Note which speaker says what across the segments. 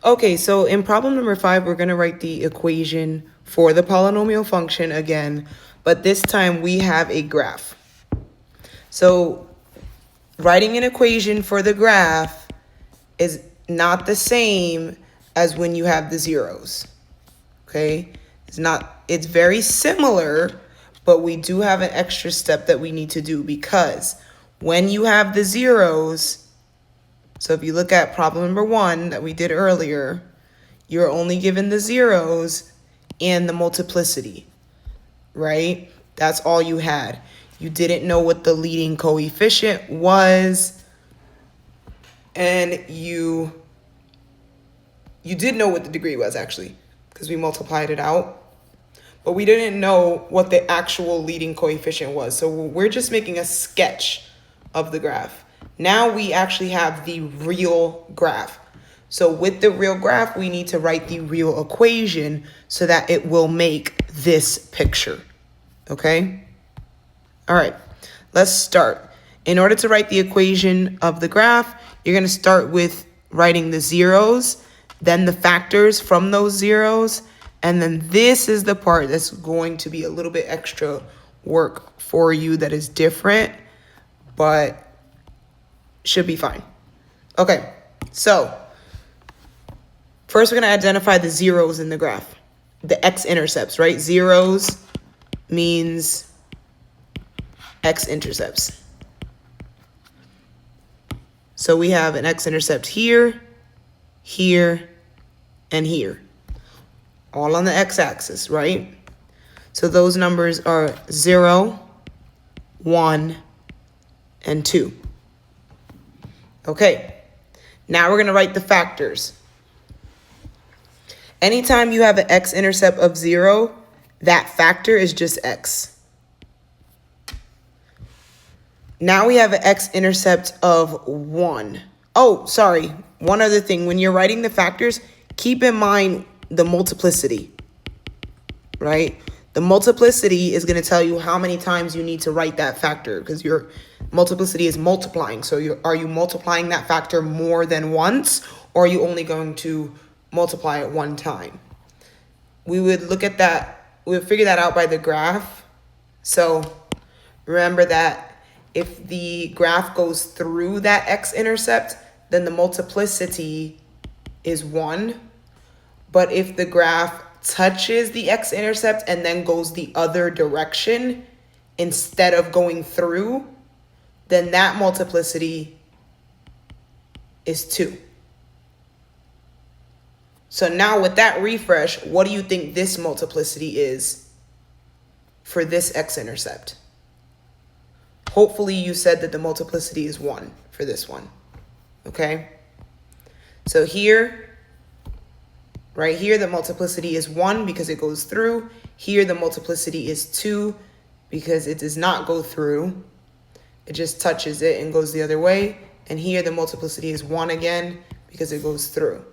Speaker 1: Okay, so in problem number 5, we're going to write the equation for the polynomial function again, but this time we have a graph. So writing an equation for the graph is not the same as when you have the zeros, okay? It's very similar, but we do have an extra step that we need to do because when you have the zeros, so if you look at problem number 1 that we did earlier, you're only given the zeros and the multiplicity, right? That's all you had. You didn't know what the leading coefficient was, and you did know what the degree was actually, because we multiplied it out. But we didn't know what the actual leading coefficient was. So we're just making a sketch of the graph. Now we actually have the real graph. So with the real graph, we need to write the real equation so that it will make this picture, okay? All right, let's start. In order to write the equation of the graph, you're gonna start with writing the zeros, then the factors from those zeros, and then this is the part that's going to be a little bit extra work for you that is different, but should be fine. Okay, so first we're going to identify the zeros in the graph, the x-intercepts, right? Zeros means x-intercepts. So we have an x-intercept here, here, and here, all on the x-axis, right? So those numbers are 0, 1, and 2. Okay, now we're going to write the factors. Anytime you have an x-intercept of 0, that factor is just x. Now we have an x-intercept of 1. Oh, sorry. One other thing. When you're writing the factors, keep in mind the multiplicity, right? The multiplicity is going to tell you how many times you need to write that factor because your multiplicity is multiplying. So are you multiplying that factor more than once, or are you only going to multiply it one time? We would look at that. We would figure that out by the graph. So remember that if the graph goes through that x-intercept, then the multiplicity is 1. But if the graph touches the x-intercept and then goes the other direction instead of going through, then that multiplicity is 2. So now with that refresh, what do you think this multiplicity is for this x-intercept? Hopefully you said that the multiplicity is 1 for this one, okay? So here, right here, the multiplicity is 1 because it goes through. Here, the multiplicity is 2 because it does not go through. It just touches it and goes the other way. And here, the multiplicity is 1 again because it goes through.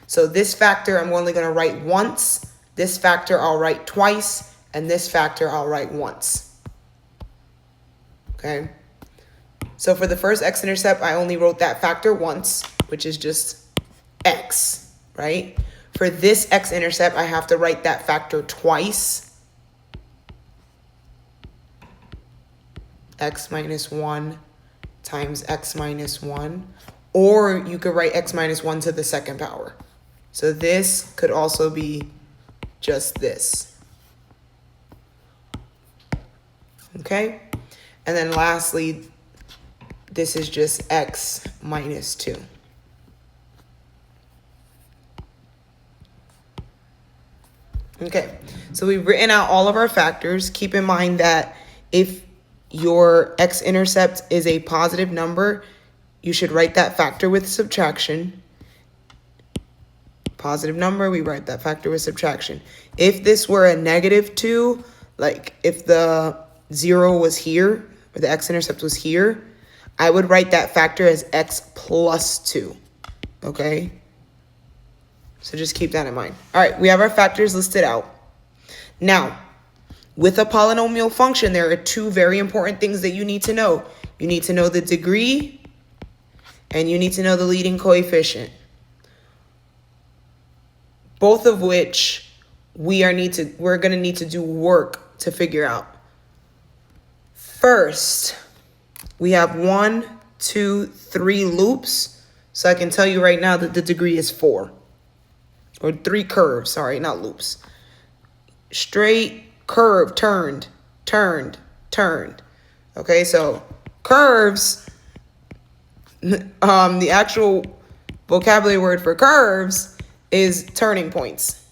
Speaker 1: So this factor, I'm only going to write once. This factor, I'll write twice. And this factor, I'll write once. Okay? So for the first x-intercept, I only wrote that factor once, which is just x, right? For this x-intercept, I have to write that factor twice. X minus 1 times x minus 1. Or you could write x minus 1 to the second power. So this could also be just this. Okay? And then lastly, this is just x minus 2. Okay, so we've written out all of our factors. Keep in mind that if your x-intercept is a positive number, you should write that factor with subtraction. Positive number, we write that factor with subtraction. If this were a negative 2, like if the 0 was here, or the x-intercept was here, I would write that factor as x plus 2, okay? So just keep that in mind. All right, we have our factors listed out. Now, with a polynomial function, there are 2 very important things that you need to know. You need to know the degree, and you need to know the leading coefficient. both of which we're going to need to do work to figure out. First, we have 1, 2, 3 loops. So I can tell you right now that the degree is 4. Or 3 curves, sorry, not loops. Straight, curve, turned, turned, turned. Okay, so curves, the actual vocabulary word for curves is turning points.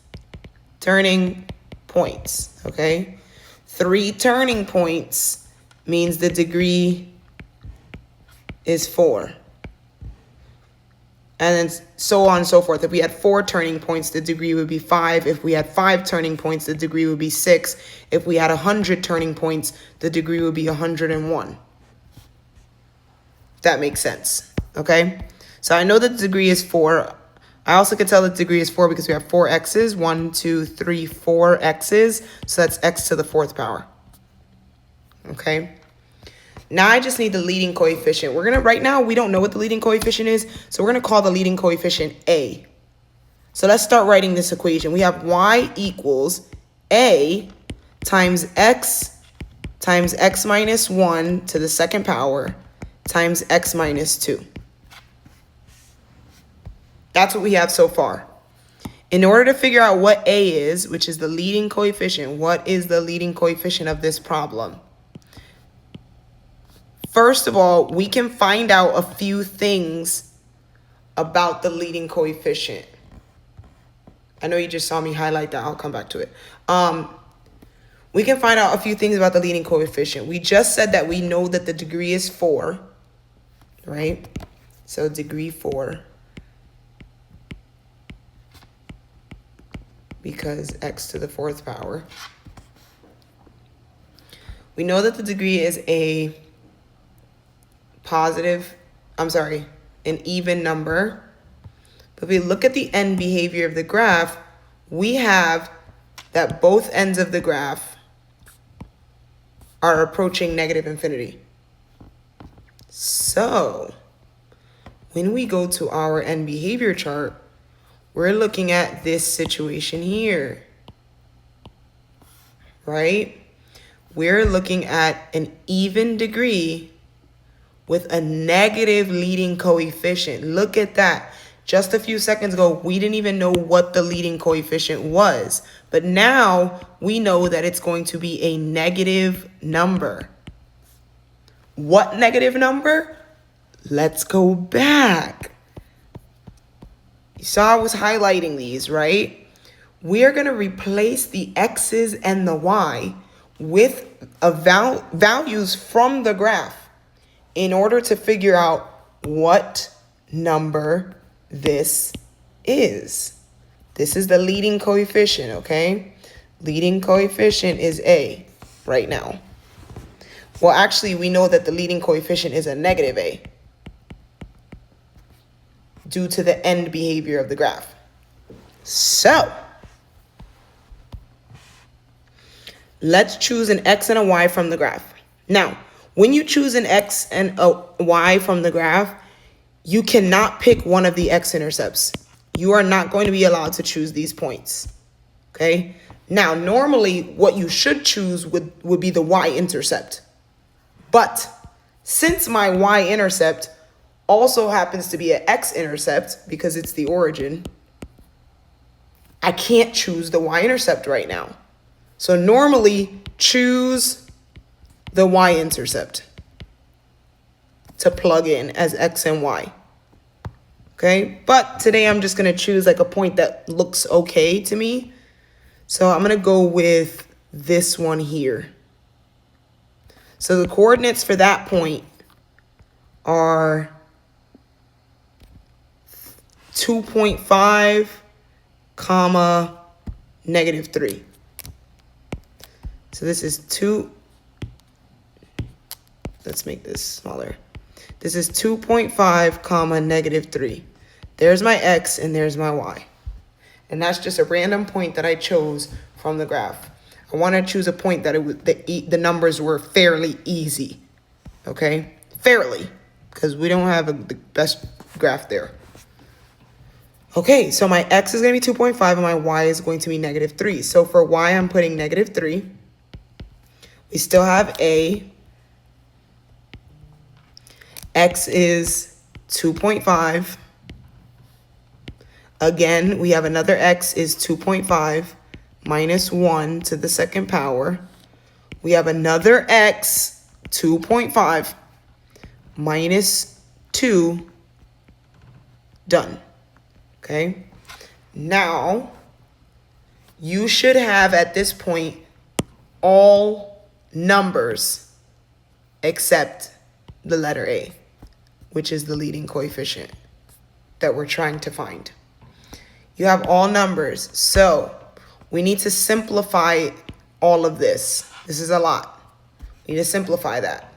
Speaker 1: Turning points, okay? 3 turning points means the degree is 4. And then so on and so forth. If we had 4 turning points, the degree would be 5. If we had 5 turning points, the degree would be 6. If we had 100 turning points, the degree would be 101. That makes sense, okay? So I know that the degree is 4. I also can tell that the degree is 4 because we have 4 x's. 1, 2, 3, 4 x's. So that's x to the 4th power, okay? Now I just need the leading coefficient. Right now, we don't know what the leading coefficient is, so we're gonna call the leading coefficient A. So let's start writing this equation. We have y equals A times x minus 1 to the 2nd power times x minus 2. That's what we have so far. In order to figure out what A is, which is the leading coefficient, what is the leading coefficient of this problem? First of all, we can find out a few things about the leading coefficient. I know you just saw me highlight that. I'll come back to it. We can find out a few things about the leading coefficient. We just said that we know that the degree is 4, right? So degree 4. Because x to the 4th power. We know that the degree is an even number. But if we look at the end behavior of the graph, we have that both ends of the graph are approaching negative infinity. So when we go to our end behavior chart, we're looking at this situation here, right? We're looking at an even degree with a negative leading coefficient. Look at that. Just a few seconds ago, we didn't even know what the leading coefficient was. But now we know that it's going to be a negative number. What negative number? Let's go back. You saw I was highlighting these, right? We're going to replace the x's and the y with values from the graph in order to figure out what number this is. This is the leading coefficient, okay? Leading coefficient is A right now. Well, actually, we know that the leading coefficient is a negative A due to the end behavior of the graph. So let's choose an x and a y from the graph. Now, when you choose an x and a y from the graph, you cannot pick one of the x-intercepts. You are not going to be allowed to choose these points, okay? Now, normally what you should choose would be the y-intercept. But since my y-intercept also happens to be an x-intercept because it's the origin, I can't choose the y-intercept right now. So normally choose the y-intercept to plug in as x and y. Okay, but today I'm just gonna choose like a point that looks okay to me. So I'm gonna go with this one here. So the coordinates for that point are 2.5, comma, -3. So this is let's make this smaller. This is 2.5, comma, -3. There's my x and there's my y. And that's just a random point that I chose from the graph. I want to choose a point that the numbers were fairly easy. Okay? Fairly. Because we don't have the best graph there. Okay, so my x is going to be 2.5 and my y is going to be -3. So for y, I'm putting -3. We still have a. X is 2.5. Again, we have another x is 2.5 minus 1 to the second power. We have another x, 2.5 minus 2, done. Okay? Now, you should have at this point all numbers except the letter A, which is the leading coefficient that we're trying to find. You have all numbers, so we need to simplify all of this. This is a lot. We need to simplify that.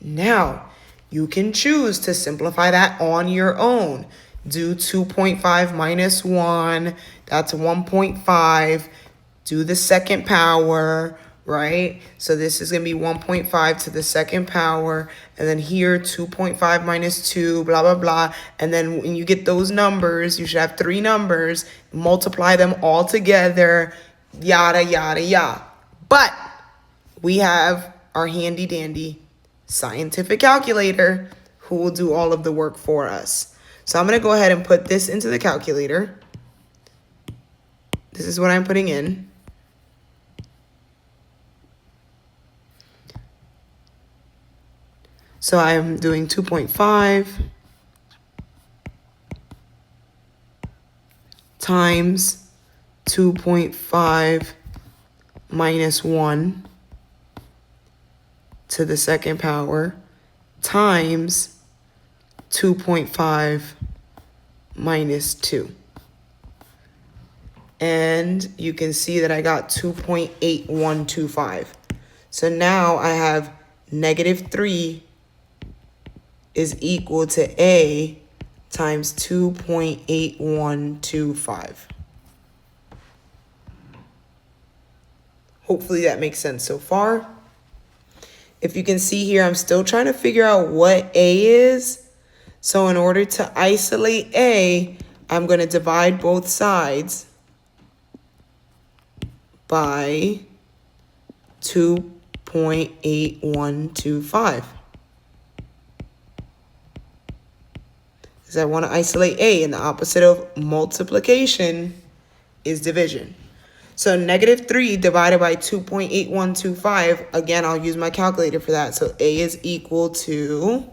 Speaker 1: Now, you can choose to simplify that on your own. Do 2.5 minus 1, that's 1.5. Do the second power, right? So this is going to be 1.5 to the second power. And then here, 2.5 minus 2, blah, blah, blah. And then when you get those numbers, you should have 3 numbers. Multiply them all together, yada, yada, yada. But we have our handy dandy scientific calculator who will do all of the work for us. So I'm going to go ahead and put this into the calculator. This is what I'm putting in. So I'm doing 2.5 times 2.5 minus 1 to the second power times 2.5 minus 2. And you can see that I got 2.8125. So now I have -3 is equal to A times 2.8125. Hopefully that makes sense so far. If you can see here, I'm still trying to figure out what A is. So in order to isolate A, I'm going to divide both sides by 2.8125. Because I want to isolate A, and the opposite of multiplication is division. So -3 divided by 2.8125, again, I'll use my calculator for that. So A is equal to,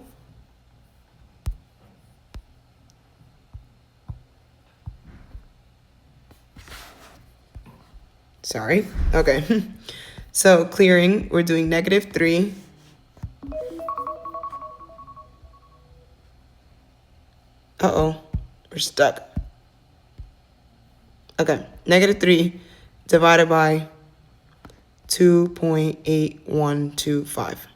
Speaker 1: sorry, okay. So clearing, we're doing -3. Uh-oh, we're stuck. Okay, -3 divided by 2.8125.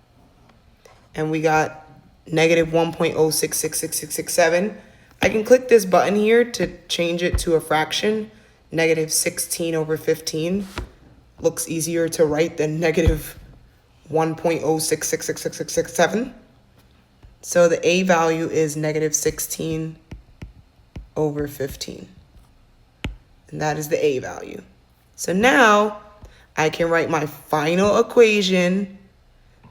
Speaker 1: And we got -1.06666667. I can click this button here to change it to a fraction. -16/15 looks easier to write than -1.06666667. So the A value is -16/15. And that is the A value. So now I can write my final equation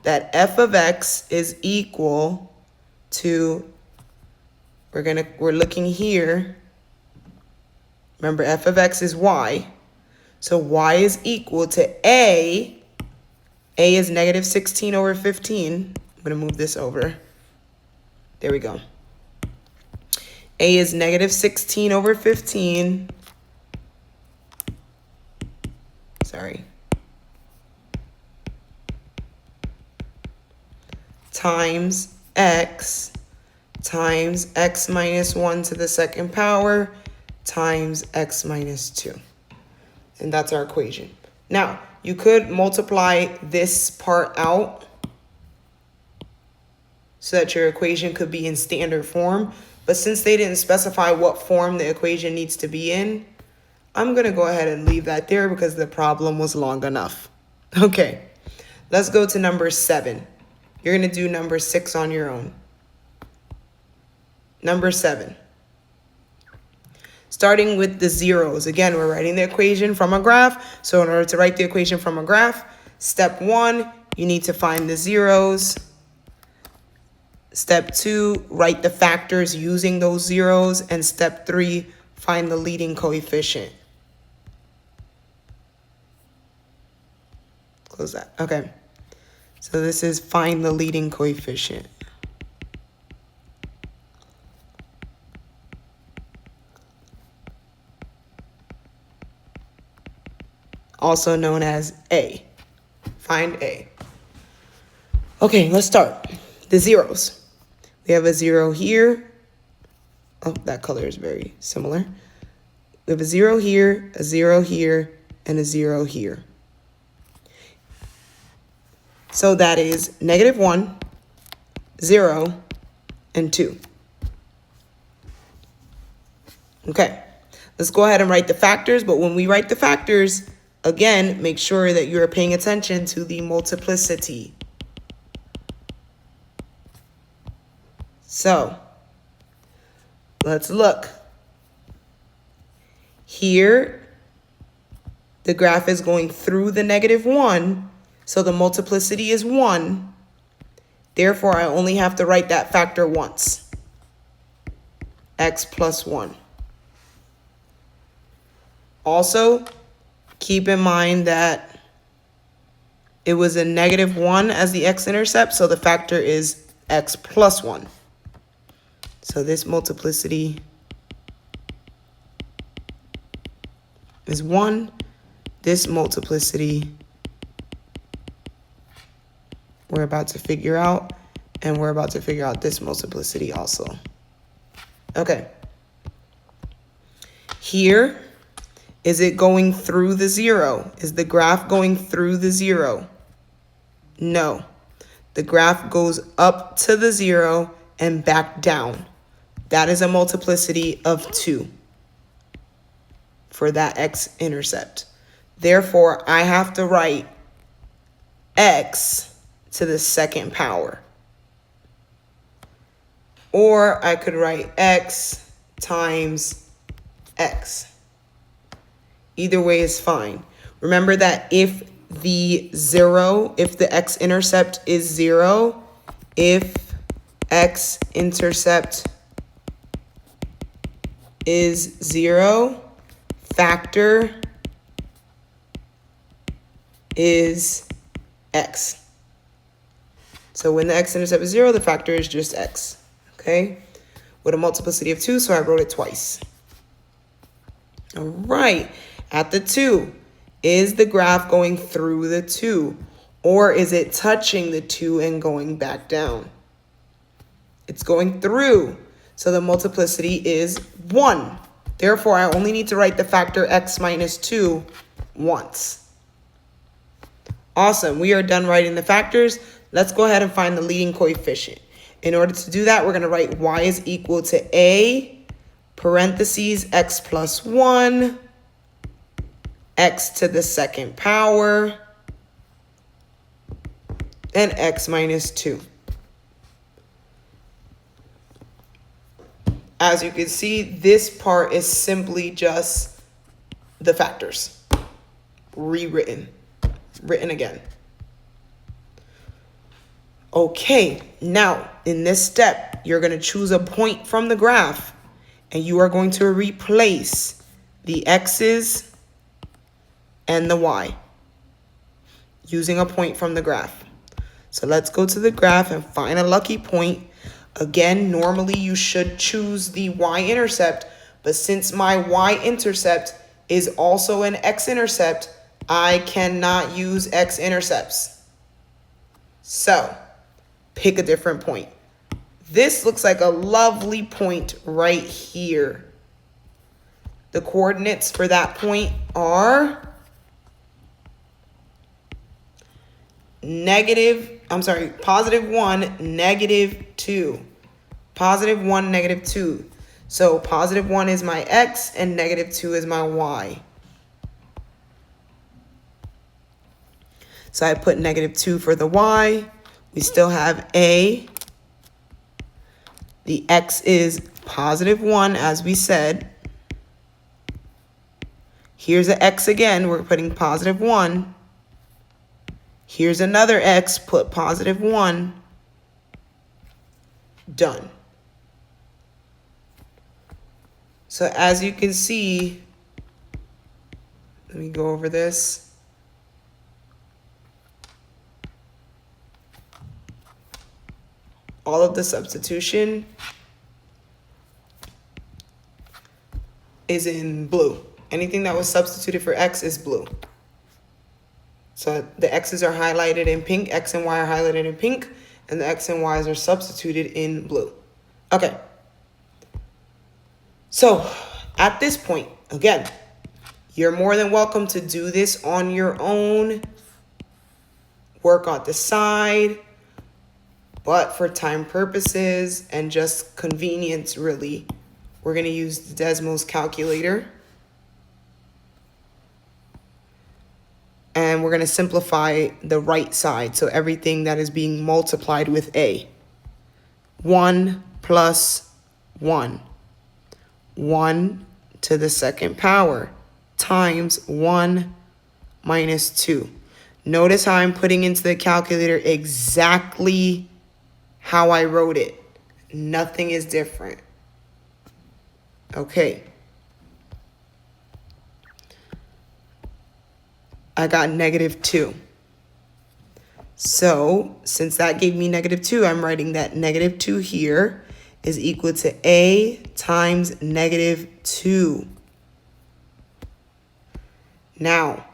Speaker 1: that f of x is equal to, we're looking here. Remember, f of x is y. So y is equal to A. A is -16/15. I'm going to move this over. There we go. A is -16/15. Sorry. Times x minus 1 to the second power times x minus 2. And that's our equation. Now, you could multiply this part out so that your equation could be in standard form. But since they didn't specify what form the equation needs to be in, I'm going to go ahead and leave that there because the problem was long enough. Okay, let's go to number 7. You're going to do number 6 on your own. Number 7. starting with the zeros. Again, we're writing the equation from a graph. So in order to write the equation from a graph, step 1, you need to find the zeros. Step 2, write the factors using those zeros. And step 3, find the leading coefficient. Close that. Okay. So this is find the leading coefficient. Also known as A. Find A. Okay, let's start. The zeros. We have a 0 here. Oh, that color is very similar. We have a 0 here, a 0 here, and a 0 here. So that is -1, 0, and 2. Okay, let's go ahead and write the factors. But when we write the factors, again, make sure that you're paying attention to the multiplicity. So let's look. Here, the graph is going through the -1, so the multiplicity is 1. Therefore, I only have to write that factor once. X plus 1. Also, keep in mind that it was a -1 as the x-intercept, so the factor is x plus 1. So this multiplicity is 1. This multiplicity we're about to figure out, and we're about to figure out this multiplicity also. Okay. Here, is it going through the 0? Is the graph going through the 0? No. The graph goes up to the 0 and back down. That is a multiplicity of 2 for that x-intercept. Therefore, I have to write x to the second power. Or I could write x times x. Either way is fine. Remember that if the x-intercept is 0, if x-intercept is 0, factor is x. So when the x-intercept is 0, the factor is just x, okay? With a multiplicity of 2, so I wrote it twice. All right, at the 2, is the graph going through the 2? Or is it touching the 2 and going back down? It's going through, so the multiplicity is 1. Therefore, I only need to write the factor x minus 2 once. Awesome, we are done writing the factors. Let's go ahead and find the leading coefficient. In order to do that, we're going to write y is equal to a, parentheses, x plus 1, x to the second power, and x minus 2. As you can see, this part is simply just the factors, written again. Okay, now in this step, you're going to choose a point from the graph, and you are going to replace the x's and the y using a point from the graph. So let's go to the graph and find a lucky point. Again, normally you should choose the y-intercept, but since my y-intercept is also an x-intercept, I cannot use x-intercepts. So pick a different point. This looks like a lovely point right here. The coordinates for that point are +1, -2. +1, -2. So +1 is my x and -2 is my y. So I put -2 for the y. We still have a. The x is +1, as we said. Here's an x again. We're putting positive 1. Here's another x. Put positive 1. Done. So as you can see, let me go over this. All of the substitution is in blue. Anything that was substituted for x is blue. So the x's are highlighted in pink, x and y are highlighted in pink, and the x and y's are substituted in blue. Okay. So at this point, again, you're more than welcome to do this on your own. Work on the side. But for time purposes and just convenience, really, we're going to use the Desmos calculator. And we're going to simplify the right side. So everything that is being multiplied with a. 1 plus 1. 1 to the second power times 1 minus 2. Notice how I'm putting into the calculator exactly how I wrote it. Nothing is different. Okay. I got negative 2. So since that gave me negative 2, I'm writing that negative 2 here is equal to a times negative 2. Now,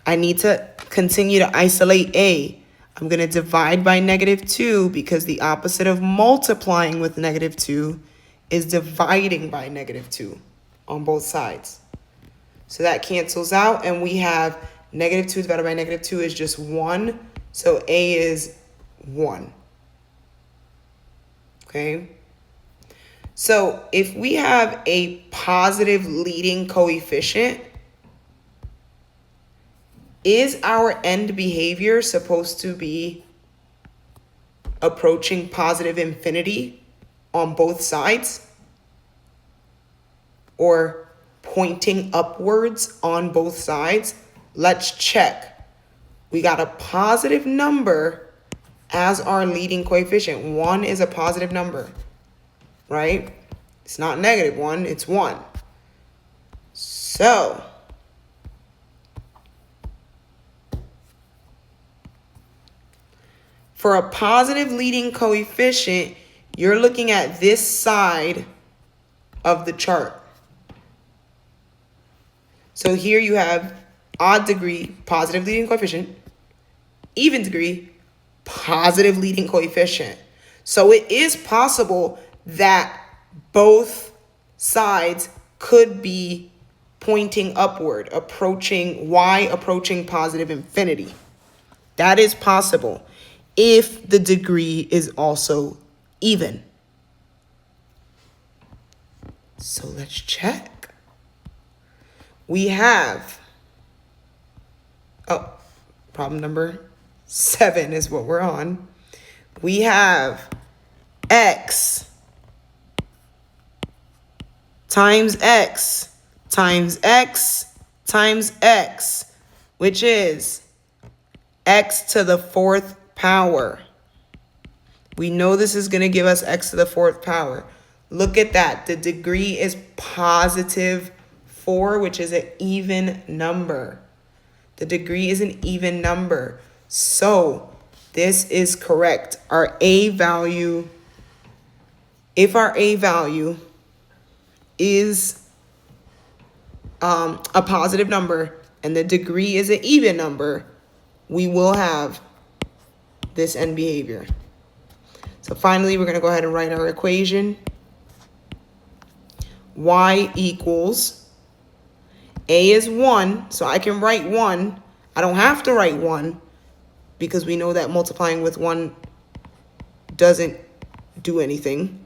Speaker 1: I need to continue to isolate a. I'm going to divide by negative 2 because the opposite of multiplying with negative 2 is dividing by negative 2 on both sides. So that cancels out, and we have negative 2 divided by negative 2 is just 1. So a is 1. Okay? So if we have a positive leading coefficient, is our end behavior supposed to be approaching positive infinity on both sides? Or pointing upwards on both sides? Let's check. We got a positive number as our leading coefficient. 1 is a positive number, right? It's not negative 1, it's 1. So for a positive leading coefficient, you're looking at this side of the chart. So here you have odd degree, positive leading coefficient, even degree, positive leading coefficient. So it is possible that both sides could be pointing upward, approaching positive infinity. That is possible if the degree is also even. So let's check. We have, problem number 7 is what we're on. We have x times x times x times x, which is x to the 4th power. We know this is going to give us x to the 4th power. Look at that. The degree is positive 4, which is an even number. The degree is an even number. So this is correct. Our a value, if our a value is a positive number and the degree is an even number, we will have this end behavior. So finally, we're going to go ahead and write our equation. Y equals, a is 1, so I can write 1. I don't have to write 1 because we know that multiplying with 1 doesn't do anything.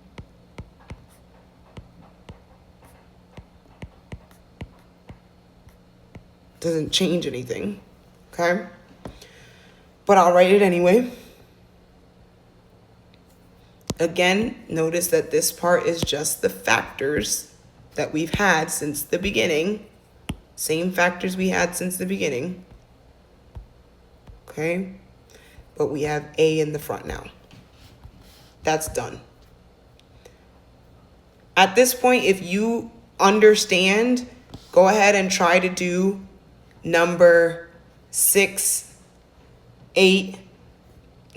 Speaker 1: Doesn't change anything, okay? But I'll write it anyway. Again, notice that this part is just the factors that we've had since the beginning. Same factors we had since the beginning. Okay? But we have A in the front now. That's done. At this point, if you understand, go ahead and try to do number 6, 8,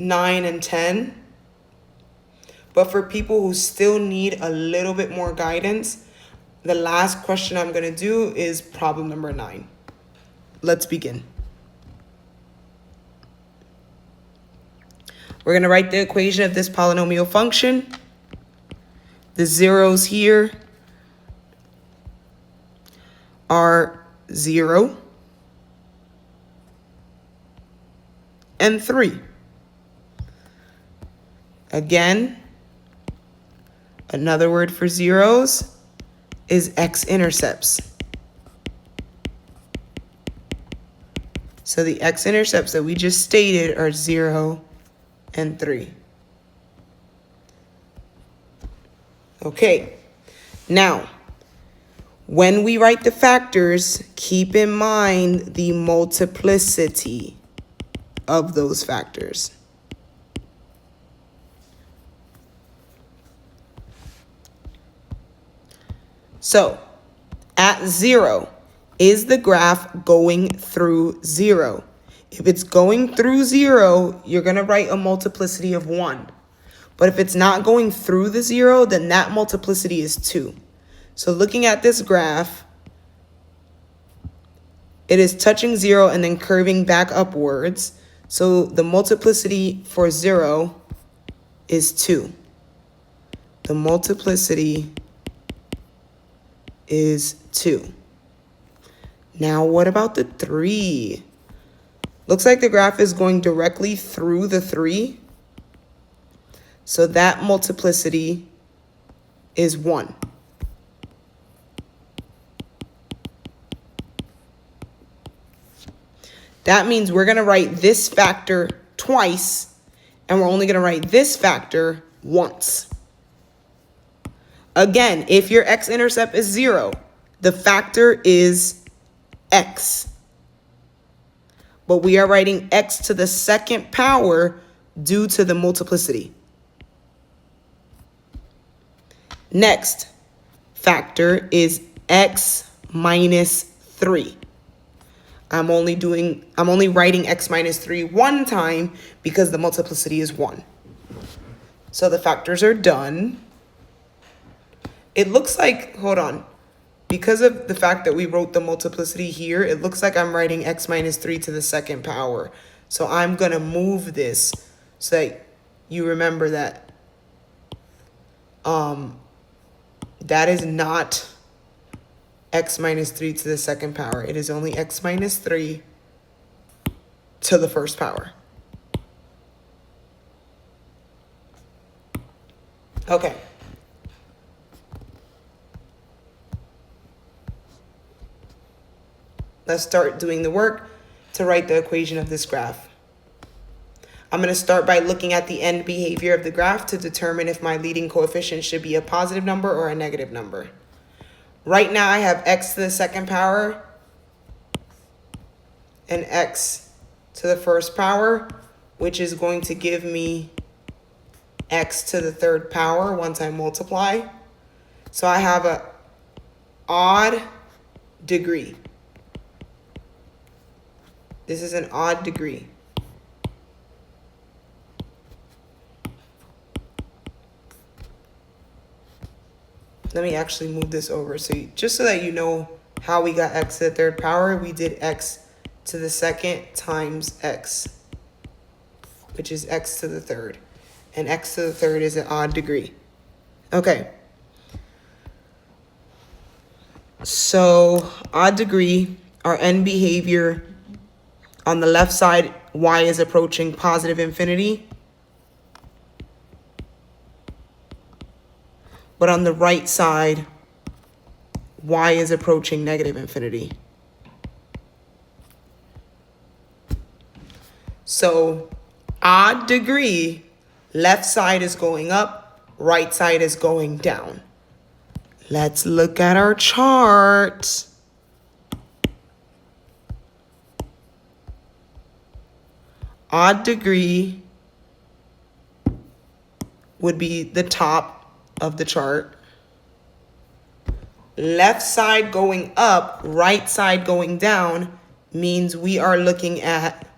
Speaker 1: 9, and 10. But for people who still need a little bit more guidance, the last question I'm going to do is problem number 9. Let's begin. We're going to write the equation of this polynomial function. The zeros here are 0 and 3. Again, another word for zeros is x-intercepts. So the x-intercepts that we just stated are 0 and 3. Okay, now, when we write the factors, keep in mind the multiplicity of those factors. So, at 0, is the graph going through 0? If it's going through 0, you're going to write a multiplicity of 1. But if it's not going through the 0, then that multiplicity is 2. So looking at this graph, it is touching 0 and then curving back upwards. So the multiplicity for 0 is 2. The multiplicity is 2. Now what about the 3? Looks like the graph is going directly through the 3. So that multiplicity is 1. That means we're going to write this factor twice, and we're only going to write this factor once. Again, if your x-intercept is 0, the factor is x. But we are writing x to the second power due to the multiplicity. Next factor is x minus 3. I'm only writing x minus 3 one time because the multiplicity is 1. So the factors are done. It looks like, hold on, because of the fact that we wrote the multiplicity here, it looks like I'm writing x minus 3 to the second power. So I'm going to move this so that you remember that that is not x minus 3 to the second power. It is only x minus 3 to the first power. Okay. Let's start doing the work to write the equation of this graph. I'm going to start by looking at the end behavior of the graph to determine if my leading coefficient should be a positive number or a negative number. Right now I have x to the second power and x to the first power, which is going to give me x to the third power once I multiply. So I have an odd degree. This is an odd degree. Let me actually move this over just so that you know how we got x to the third power. We did x to the second times x, which is x to the third. And x to the third is an odd degree. Okay. So odd degree, our end behavior on the left side, y is approaching positive infinity. But on the right side, y is approaching negative infinity. So odd degree, left side is going up, right side is going down. Let's look at our chart. odd degree would be the top of the chart. Left side going up, right side going down means we are looking at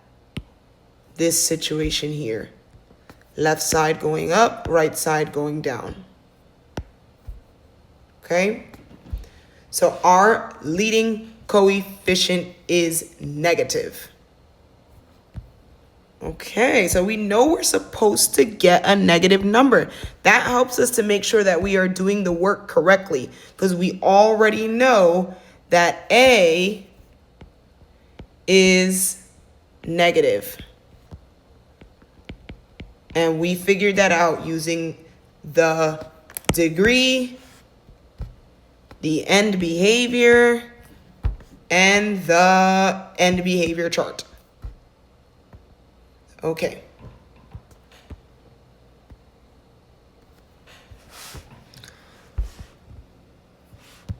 Speaker 1: this situation here. Left side going up, right side going down. Okay? So our leading coefficient is negative. Okay, so we know we're supposed to get a negative number. That helps us to make sure that we are doing the work correctly, because we already know that A is negative. And we figured that out using the degree, the end behavior, and the end behavior chart. Okay.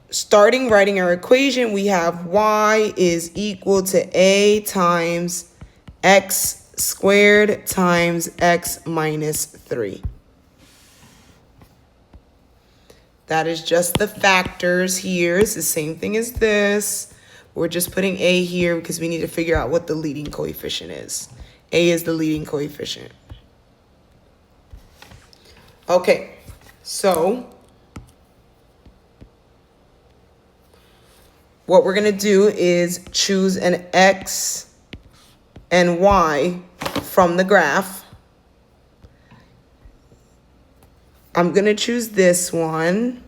Speaker 1: Starting writing our equation, we have y is equal to a times x squared times x minus 3. That is just the factors here. It's the same thing as this. We're just putting a here because we need to figure out what the leading coefficient is. A is the leading coefficient. Okay, so what we're going to do is choose an x and y from the graph. I'm going to choose this one,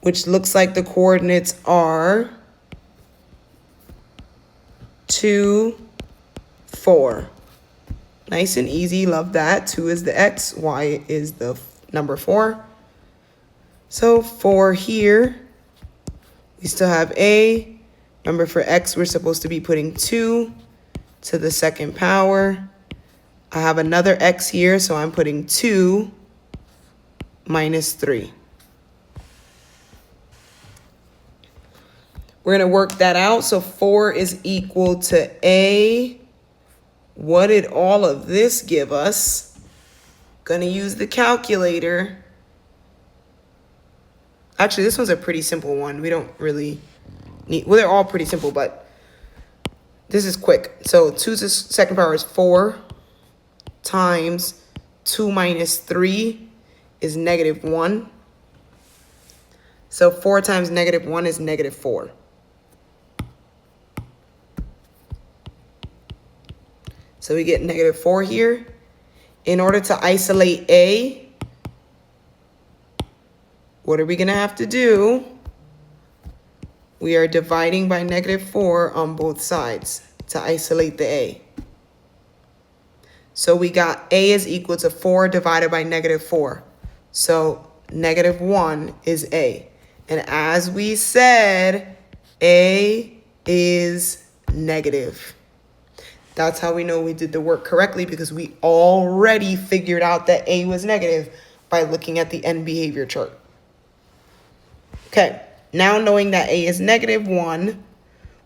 Speaker 1: which looks like the coordinates are 2, 4. Nice and easy, love that. 2 is the x, y is the number 4. So 4 here, we still have a. Remember, for x, we're supposed to be putting 2 to the second power. I have another x here, so I'm putting 2 minus 3. We're going to work that out. So 4 is equal to a. What did all of this give us? Going to use the calculator. Actually, this one's a pretty simple one. We don't really need, well, they're all pretty simple, but this is quick. So 2 to the second power is 4 times 2 minus 3 is negative 1. So 4 times negative 1 is negative 4. So we get negative 4 here. In order to isolate a, what are we going to have to do? We are dividing by negative 4 on both sides to isolate the a. So we got a is equal to 4 divided by negative 4. So negative 1 is a. And as we said, a is negative. That's how we know we did the work correctly, because we already figured out that a was negative by looking at the end behavior chart. Okay, now knowing that a is negative 1,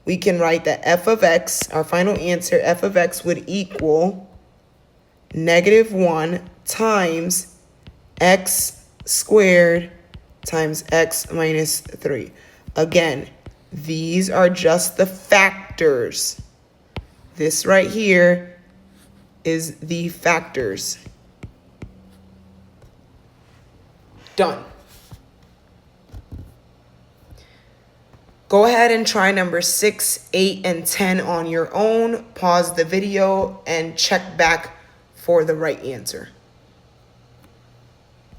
Speaker 1: we can write that f of x, our final answer, f of x would equal negative 1 times x squared times x minus 3. Again, these are just the factors. This right here is the factors. Done. Go ahead and try number 6, 8, and 10 on your own. Pause the video and check back for the right answer.